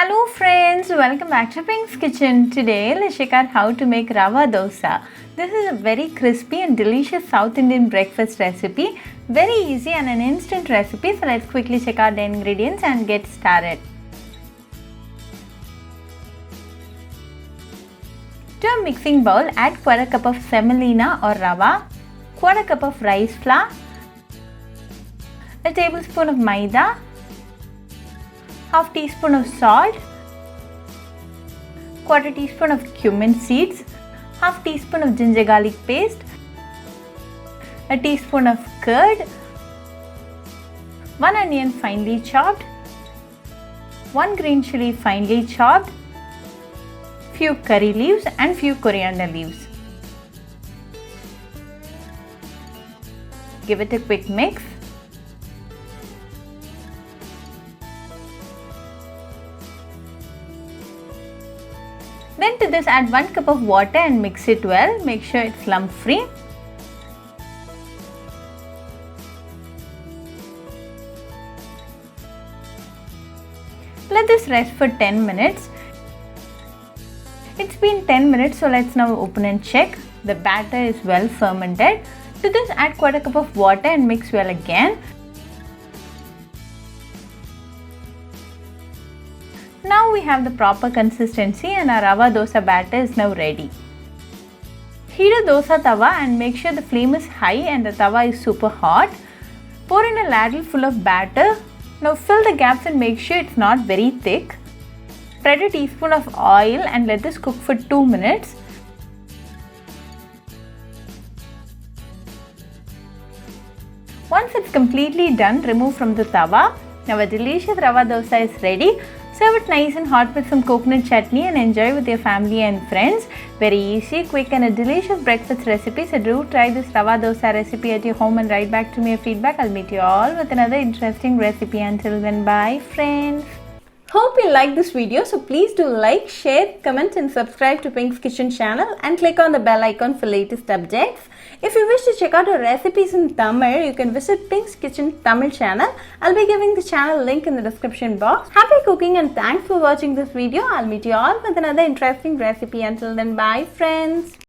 Hello friends, welcome back to Pink's Kitchen. Today let's check out how to make Rava Dosa. This is a very crispy and delicious South Indian breakfast recipe. Very easy and an instant recipe, so let's quickly check out the ingredients and get started. To a mixing bowl, add quarter cup of semolina or rava, quarter cup of rice flour, a tablespoon of maida, half teaspoon of salt, quarter teaspoon of cumin seeds, half teaspoon of ginger garlic paste, a teaspoon of curd, 1 onion finely chopped, 1 green chilli finely chopped, few curry leaves and few coriander leaves. Give it a quick mix. Then to this add 1 cup of water and mix it well. Make sure it's lump free. Let this rest for 10 minutes. It's been 10 minutes, so let's now open and check. The batter is well fermented. To this add quarter cup of water and mix well again. Now we have the proper consistency and our Rava Dosa batter is now ready. Heat a dosa tawa and make sure the flame is high and the tawa is super hot. Pour in a ladle full of batter. Now fill the gaps and make sure it's not very thick. Spread a teaspoon of oil and let this cook for 2 minutes. Once it's completely done, remove from the tawa. Now a delicious Rava Dosa is ready. Serve it nice and hot with some coconut chutney and enjoy with your family and friends. Very easy, quick and a delicious breakfast recipe. So do try this Rava Dosa recipe at your home and write back to me your feedback. I'll meet you all with another interesting recipe. Until then, bye friends. Hope you like this video, so please do like, share, comment and subscribe to Pink's Kitchen channel and click on the bell icon for latest updates. If you wish to check out our recipes in Tamil, you can visit Pink's Kitchen Tamil channel. I'll be giving the channel link in the description box. Happy cooking and thanks for watching this video. I'll meet you all with another interesting recipe. Until then, bye friends.